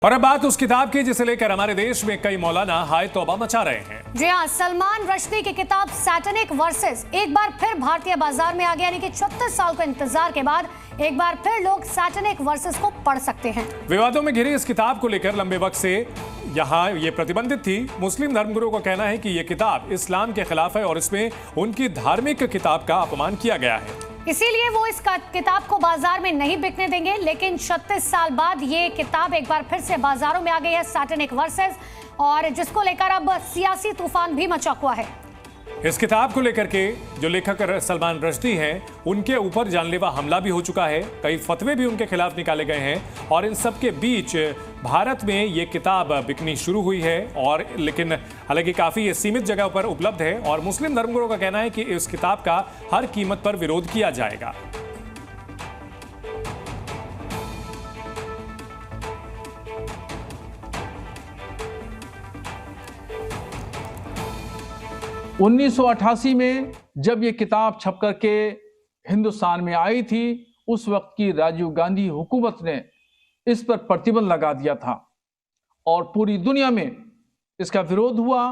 और अब बात उस किताब की जिसे लेकर हमारे देश में कई मौलाना हाय तौबा मचा रहे हैं। जी हाँ, सलमान रुश्दी की किताब सैटेनिक वर्सेस एक बार फिर भारतीय बाजार में आ गया, यानी कि 36 साल के इंतजार के बाद एक बार फिर लोग सैटेनिक वर्सेस को पढ़ सकते हैं। विवादों में घिरी इस किताब को लेकर लंबे वक्त से यहाँ ये प्रतिबंधित थी। मुस्लिम धर्मगुरुओं का कहना है कि ये किताब इस्लाम के खिलाफ है और इसमें उनकी धार्मिक किताब का अपमान किया गया है, इसीलिए वो इस किताब को बाजार में नहीं बिकने देंगे। लेकिन 36 साल बाद ये किताब एक बार फिर से बाजारों में आ गई है, सैटेनिक वर्सेस, और जिसको लेकर अब सियासी तूफान भी मचा हुआ है। इस किताब को लेकर के जो लेखक सलमान रुश्दी हैं, उनके ऊपर जानलेवा हमला भी हो चुका है, कई फतवे भी उनके खिलाफ निकाले गए हैं और इन सब के बीच भारत में ये किताब बिकनी शुरू हुई है। और लेकिन हालांकि काफ़ी सीमित जगह पर उपलब्ध है और मुस्लिम धर्मगुरुओं का कहना है कि इस किताब का हर कीमत पर विरोध किया जाएगा। उन्नीस 1988 में जब ये किताब छप करके हिंदुस्तान में आई थी, उस वक्त की राजीव गांधी हुकूमत ने इस पर प्रतिबंध लगा दिया था और पूरी दुनिया में इसका विरोध हुआ।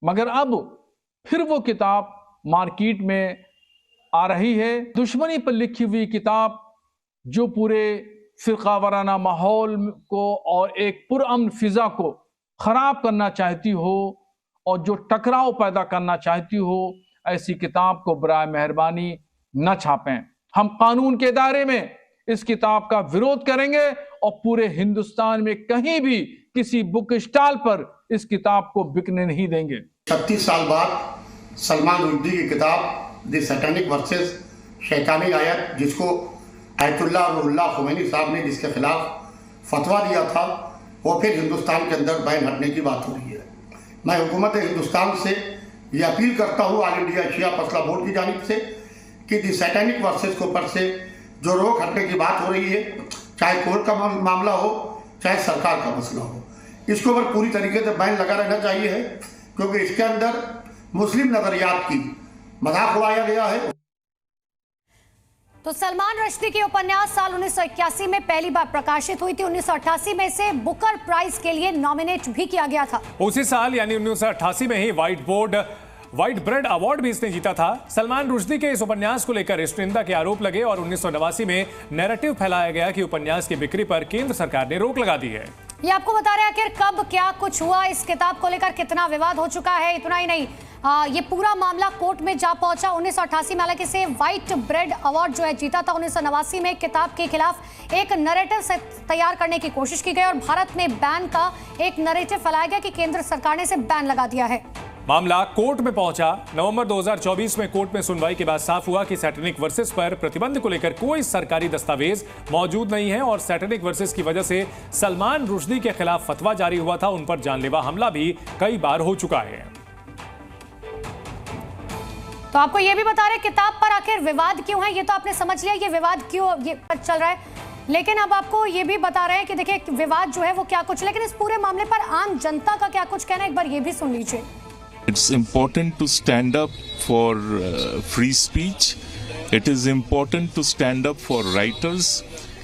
मगर अब फिर वो किताब मार्केट में आ रही है। दुश्मनी पर लिखी हुई किताब जो पूरे फिरका वाराना माहौल को और एक पुरअमन फिजा को खराब करना चाहती हो और जो टकराव पैदा करना चाहती हो, ऐसी किताब को बराए मेहरबानी न छापें। हम कानून के दायरे में इस किताब का विरोध करेंगे और पूरे हिंदुस्तान में कहीं भी किसी बुक स्टॉल पर इस किताब को बिकने नहीं देंगे। 36 साल बाद सलमान रुश्दी की किताब द सैटेनिक वर्सेस शैतानी आयत, जिसको आयतुल्लाह रुहुल्लाह खुमैनी साहब ने जिसके खिलाफ फतवा दिया था, वो फिर हिंदुस्तान के अंदर बैन हटने की बात हो रही है। मैं हुकूमत हिंदुस्तान से ये अपील करता हूँ ऑल इंडिया शिया फैसला बोर्ड की जानिब से कि दी सैटेनिक वर्सेस के ऊपर से जो रोक हटने की बात हो रही है, चाहे कोर्ट का मामला हो चाहे सरकार का मसला हो, इसके ऊपर पूरी तरीके से बैन लगा रहना चाहिए है, क्योंकि इसके अंदर मुस्लिम नज़रियात की मजाक उड़ाया गया है। तो सलमान रुश्दी की उपन्यास साल 1981 में पहली बार प्रकाशित हुई थी। 1988 में इसे बुकर प्राइज के लिए नॉमिनेट भी किया गया था। उसी साल यानी 1988 में ही व्हाइट ब्रेड अवार्ड भी इसने जीता था। सलमान रुश्दी के इस उपन्यास को लेकर निंदा के आरोप लगे और 1989 में नैरेटिव फैलाया गया कि उपन्यास की बिक्री पर केंद्र सरकार ने रोक लगा दी है। ये आपको बता रहे हैं आखिर कब क्या कुछ हुआ, इस किताब को लेकर कितना विवाद हो चुका है। इतना ही नहीं, ये पूरा मामला कोर्ट में जा पहुंचा। 1988 में हालांकि से व्हाइट ब्रेड अवार्ड जो है जीता था। 1989 में किताब के खिलाफ एक नैरेटिव से तैयार करने की कोशिश की गई और भारत में बैन का एक नैरेटिव फैलाया गया कि केंद्र सरकार ने इसे बैन लगा दिया है। मामला कोर्ट में पहुंचा। नवंबर 2024 में कोर्ट में सुनवाई के बाद साफ हुआ कि सैटेनिक वर्सेस पर प्रतिबंध को लेकर कोई सरकारी दस्तावेज मौजूद नहीं है और सैटेनिक वर्सेस की वजह से सलमान रुश्दी के खिलाफ फतवा जारी हुआ था। उन पर जानलेवा हमला भी कई बार हो चुका है। तो आपको यह भी बता रहे किताब पर आखिर विवाद क्यों है, ये तो आपने समझ लिया ये विवाद क्यों ये चल रहा है। लेकिन अब आपको ये भी बता रहे हैं कि देखिए विवाद जो है वो क्या कुछ, लेकिन इस पूरे मामले पर आम जनता का क्या कुछ कहना है, एक बार ये भी सुन लीजिए। It's important to stand up for free speech. It is important to stand up for writers,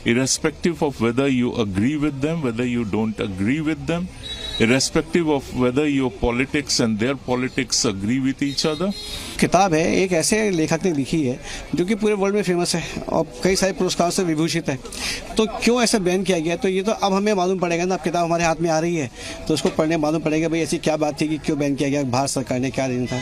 irrespective of whether you agree with them, whether you don't agree with them, irrespective of whether your politics and their politics agree with each other. किताब है, एक ऐसे लेखक ने लिखी है जो कि पूरे वर्ल्ड में फेमस है और कई सारे पुरस्कारों से विभूषित है, तो क्यों ऐसे बैन किया गया? तो ये तो अब हमें मालूम पड़ेगा ना, अब किताब हमारे हाथ में आ रही है तो उसको पढ़ने मालूम पड़ेगा भाई ऐसी क्या बात थी कि क्यों बैन किया गया, भारत सरकार ने क्या रीजन था।